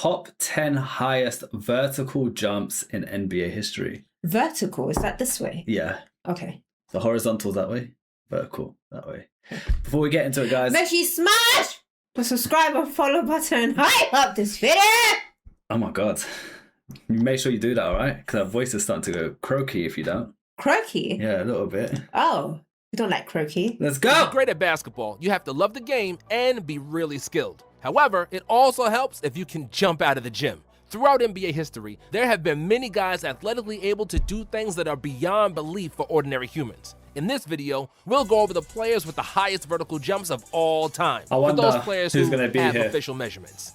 top 10 highest vertical jumps in NBA history. Vertical, is that this way? Yeah. Okay. So horizontal that way, vertical that way. Before we get into it, guys. Make sure you smash the subscribe and follow button and hype up this video. Oh my God. You make sure you do that, all right? Because our voice is starting to go croaky if you don't. Croaky? Yeah, a little bit. Oh, we don't like croaky. Let's To go. be great at basketball, you have to love the game and be really skilled. However, it also helps if you can jump out of the gym. Throughout NBA history, there have been many guys athletically able to do things that are beyond belief for ordinary humans. In this video, we'll go over the players with the highest vertical jumps of all time. I wonder for those players who's who gonna be have here. official measurements.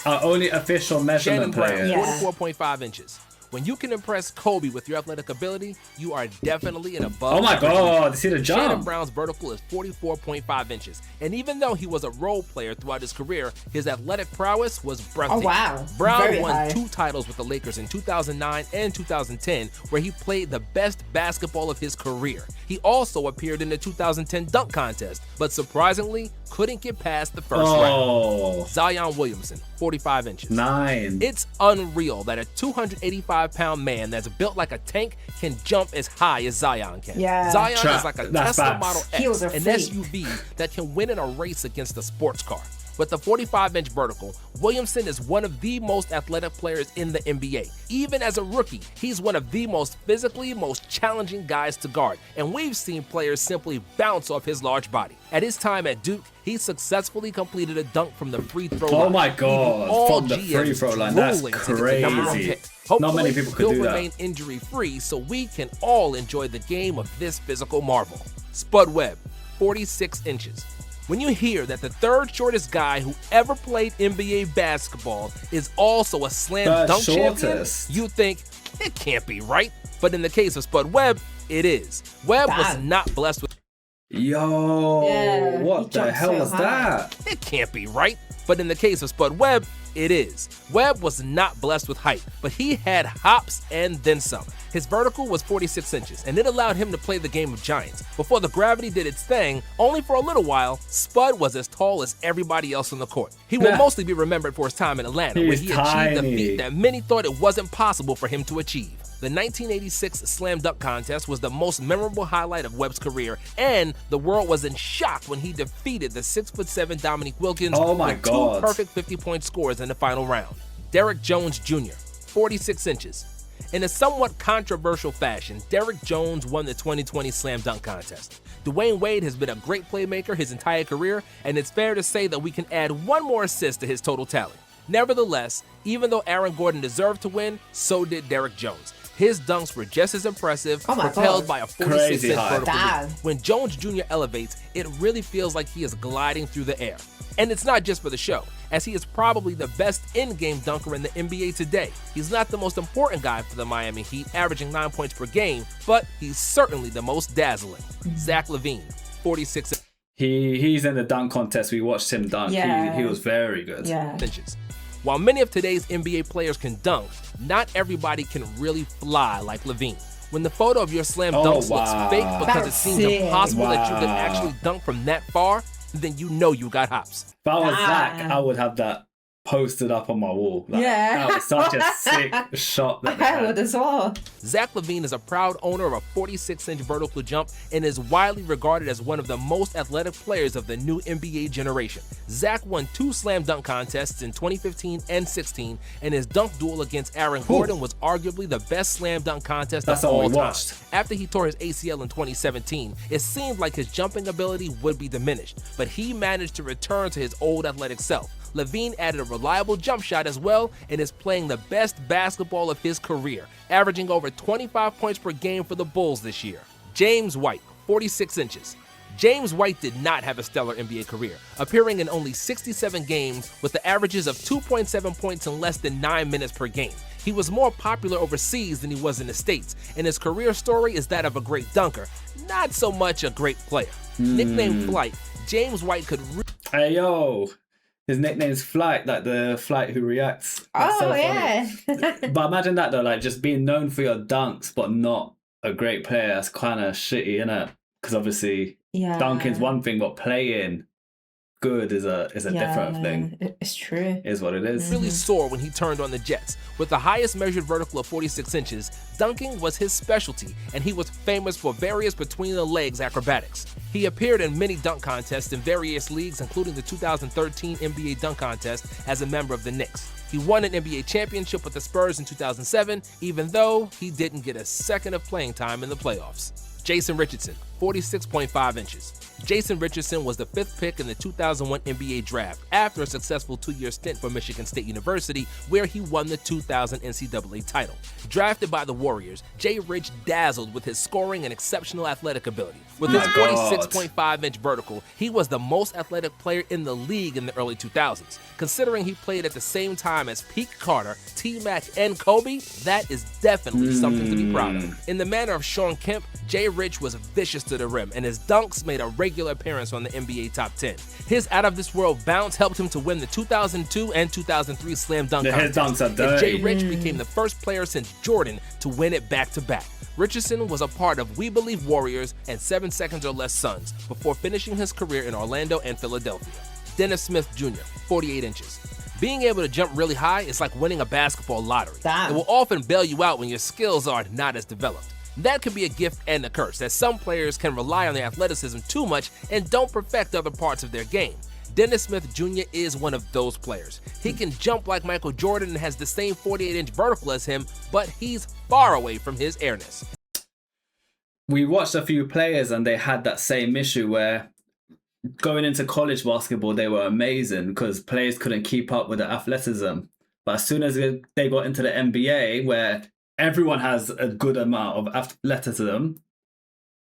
Our only official Shannon measurement Brown, players. Yeah. 44.5 inches. When you can impress Kobe with your athletic ability, you are definitely an above. Oh my average God, see the Shannon jump. Brown's vertical is 44.5 inches. And even though he was a role player throughout his career, his athletic prowess was breathtaking. Oh, wow. Brown Very won high. 2 titles with the Lakers in 2009 and 2010, where he played the best basketball of his career. He also appeared in the 2010 dunk contest, but surprisingly, couldn't get past the first round. Oh, Zion Williamson, 45 inches. 9. It's unreal that a 285-pound man that's built like a tank can jump as high as Zion can. Yeah. Zion Trap. is like a That's Tesla facts. Model He was X, a an freak. SUV that can win in a race against a sports car. With the 45-inch vertical, Williamson is one of the most athletic players in the NBA. Even as a rookie, he's one of the most challenging guys to guard, and we've seen players simply bounce off his large body. At his time at Duke, he successfully completed a dunk from the free throw line. Oh my leaving God, all from the GMs free throw line. That's drooling to get the number 1 crazy. pick. Not many people could he'll do that. remain injury-free so we can all enjoy the game of this physical marvel. Spud Webb, 46 inches. When you hear that the third shortest guy who ever played NBA basketball is also a slam Third dunk champion, shortest. you think, it can't be right. But in the case of Spud Webb, it is. Webb was Damn. not blessed with Yo, Yeah, he what the jumped hell so was high. that? It can't be right. But in the case of Spud Webb, it is. Webb was not blessed with height, but he had hops and then some. His vertical was 46 inches, and it allowed him to play the game of giants. Before the gravity did its thing, only for a little while, Spud was as tall as everybody else on the court. He will mostly be remembered for his time in Atlanta, where He's he achieved a tiny. feat that many thought it wasn't possible for him to achieve. The 1986 Slam Dunk Contest was the most memorable highlight of Webb's career, and the world was in shock when he defeated the 6'7" Dominique Wilkins Oh my with God. 2 perfect 50-point scores in the final round. Derrick Jones Jr., 46 inches. In a somewhat controversial fashion, Derrick Jones won the 2020 Slam Dunk Contest. Dwayne Wade has been a great playmaker his entire career, and it's fair to say that we can add one more assist to his total tally. Nevertheless, even though Aaron Gordon deserved to win, so did Derrick Jones. His dunks were just as impressive, Oh my propelled God. by a Crazy 46-inch high. vertical Damn. leap. When Jones Jr. elevates, it really feels like he is gliding through the air. And it's not just for the show, as he is probably the best in-game dunker in the NBA today. He's not the most important guy for the Miami Heat, averaging 9 points per game, but he's certainly the most dazzling. Zach LaVine, 46 He's in the dunk contest. We watched him dunk. Yeah. He was very good. Yeah. inches. While many of today's NBA players can dunk, not everybody can really fly like LaVine. When the photo of your slam Oh, dunks wow. looks fake because it That's seems sick. impossible that you can Wow. actually dunk from that far, then you know you got hops. If I was Ah. Zach, I would have that posted up on my wall. Like, Yeah. That was such a sick shot. That they I had. would as well. Zach LaVine is a proud owner of a 46-inch vertical jump and is widely regarded as one of the most athletic players of the new NBA generation. Zach won 2 slam dunk contests in 2015 and 16, and his dunk duel against Aaron Gordon was arguably the best slam dunk contest That's of all all we time. watched. After he tore his ACL in 2017, it seemed like his jumping ability would be diminished, but he managed to return to his old athletic self. LaVine added a reliable jump shot as well and is playing the best basketball of his career, averaging over 25 points per game for the Bulls this year. James White, 46 inches. James White did not have a stellar NBA career, appearing in only 67 games with the averages of 2.7 points in less than 9 minutes per game. He was more popular overseas than he was in the States, and his career story is that of a great dunker, not so much a great player. Nicknamed Flight, James White could Hey, yo. His nickname's Flight, like the flight who reacts. That's so Oh, funny. yeah. But imagine that though, like just being known for your dunks, but not a great player. That's kind of shitty, innit? Because obviously Yeah. dunking's one thing, but playing good is a different thing. It's true. Is what it is. Really sore when he turned on the Jets. With the highest measured vertical of 46 inches, dunking was his specialty, and he was famous for various between-the-legs acrobatics. He appeared in many dunk contests in various leagues, including the 2013 NBA dunk contest as a member of the Knicks. He won an NBA championship with the Spurs in 2007, even though he didn't get a second of playing time in the playoffs. Jason Richardson, 46.5 inches. Jason Richardson was the 5th pick in the 2001 NBA draft after a successful 2-year stint for Michigan State University, where he won the 2000 NCAA title. Drafted by the Warriors, Jay Rich dazzled with his scoring and exceptional athletic ability. With his 46.5-inch vertical, he was the most athletic player in the league in the early 2000s. Considering he played at the same time as Pete Carter, T-Mac, and Kobe, that is definitely something to be proud of. In the manner of Shawn Kemp, Jay Rich was vicious to the rim, and his dunks made a regular appearance on the NBA Top 10. His out-of-this-world bounce helped him to win the 2002 and 2003 Slam Dunk Contest. His dunks are dirty. And Jay Rich became the first player since Jordan to win it back-to-back. Richardson was a part of We Believe Warriors and 7 Seconds or Less Suns before finishing his career in Orlando and Philadelphia. Dennis Smith Jr., 48 inches. Being able to jump really high is like winning a basketball lottery. Damn. It will often bail you out when your skills are not as developed. That can be a gift and a curse, as some players can rely on their athleticism too much and don't perfect other parts of their game. Dennis Smith Jr. is one of those players. He can jump like Michael Jordan and has the same 48-inch vertical as him, but he's far away from his airness. We watched a few players and they had that same issue where going into college basketball, they were amazing because players couldn't keep up with the athleticism. But as soon as they got into the NBA, where everyone has a good amount of athleticism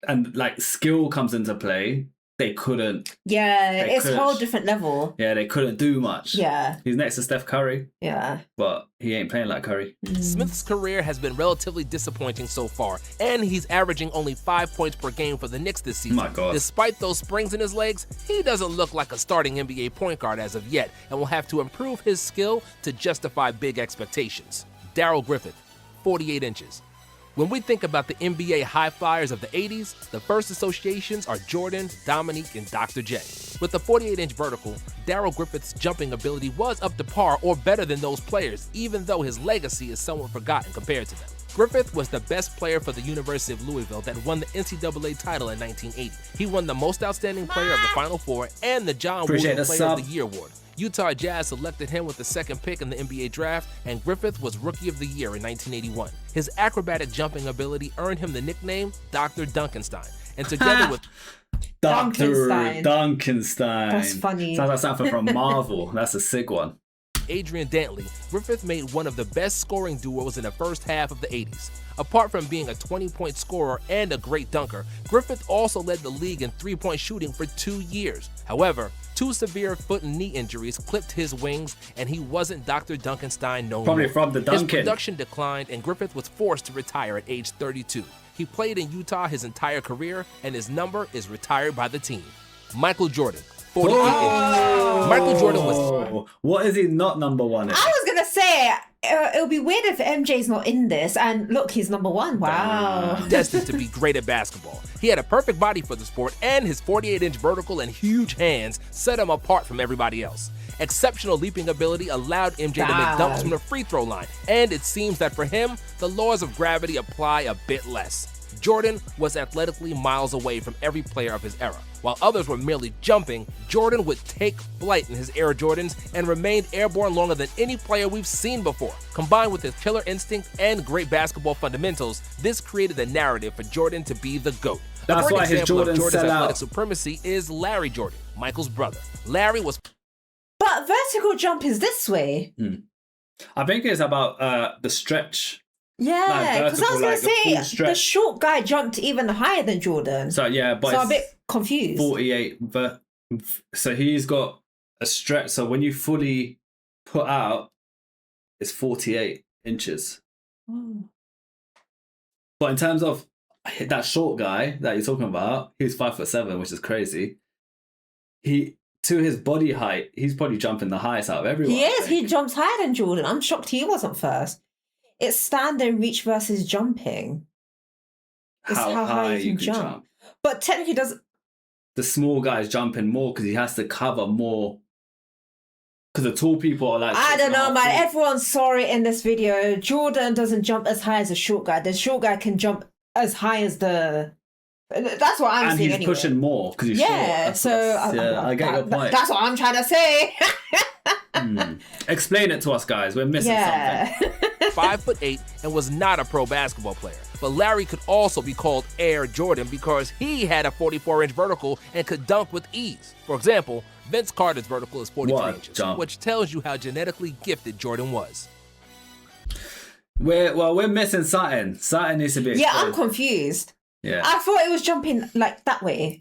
and like skill comes into play, they couldn't. Yeah, it's a whole different level. Yeah, they couldn't do much. Yeah. He's next to Steph Curry. Yeah. But he ain't playing like Curry. Smith's career has been relatively disappointing so far, and he's averaging only 5 points per game for the Knicks this season. My God. Despite those springs in his legs, he doesn't look like a starting NBA point guard as of yet, and will have to improve his skill to justify big expectations. Daryl Griffith, 48 inches. When we think about the NBA high flyers of the 80s, the first associations are Jordan, Dominique, and Dr. J. With the 48-inch vertical, Daryl Griffith's jumping ability was up to par or better than those players, even though his legacy is somewhat forgotten compared to them. Griffith was the best player for the University of Louisville that won the NCAA title in 1980. He won the Most Outstanding Player of the Final Four and the John Wooden Player of the Year award. Utah Jazz selected him with the 2nd pick in the NBA draft, and Griffith was Rookie of the Year in 1981. His acrobatic jumping ability earned him the nickname Dr. Duncanstein, and together with Dr. Duncanstein. That's funny. Sounds like something from Marvel. That's a sick one. Adrian Dantley, Griffith made one of the best scoring duos in the first half of the 80s. Apart from being a 20-point scorer and a great dunker, Griffith also led the league in three-point shooting for 2 years. However, 2 severe foot and knee injuries clipped his wings, and he wasn't Dr. Duncanstein no more. Probably from the dunking. His production declined, and Griffith was forced to retire at age 32. He played in Utah his entire career, and his number is retired by the team. Michael Jordan, 48 inches. Michael Jordan was... What is he not number one in? I was going to say, it would be weird if MJ's not in this, and look, he's number 1. Wow. Destined to be great at basketball. He had a perfect body for the sport, and his 48-inch vertical and huge hands set him apart from everybody else. Exceptional leaping ability allowed MJ to make dunks from the free throw line, and it seems that for him, the laws of gravity apply a bit less. Jordan was athletically miles away from every player of his era. While others were merely jumping, Jordan would take flight in his Air Jordans and remained airborne longer than any player we've seen before. Combined with his killer instinct and great basketball fundamentals, this created the narrative for Jordan to be the GOAT. That's why his Jordans Jordan's sell athletic out. supremacy is Larry Jordan, Michael's brother. Larry was... But vertical jump is this way. I think it's about the stretch. Yeah, because I was going to full say, stretch. the short guy jumped even higher than Jordan. So yeah, but So I'm a it's bit confused. 48. So he's got a stretch. So when you fully put out, it's 48 inches. Oh. But in terms of that short guy that you're talking about, he's 5'7", which is crazy. To his body height, he's probably jumping the highest out of everyone. He is. He jumps higher than Jordan. I'm shocked he wasn't first. It's standing reach versus jumping. It's How high you can jump. But technically, the small guys jumping more because he has to cover more. Because the tall people are like... I don't know, 6.5 man. feet. Everyone saw it in this video. Jordan doesn't jump as high as a short guy. The short guy can jump as high as the... That's what I'm And seeing he's anyway. pushing more because he's short. Yeah, so... I get your point. That's what I'm trying to say. Explain it to us, guys. We're missing something. 5'8" and was not a pro basketball player. But Larry could also be called Air Jordan because he had a 44-inch vertical and could dunk with ease. For example, Vince Carter's vertical is 43 inches, which tells you how genetically gifted Jordan was. We're missing something. Something needs to be explained. Yeah, I'm confused. Yeah. I thought it was jumping like that way.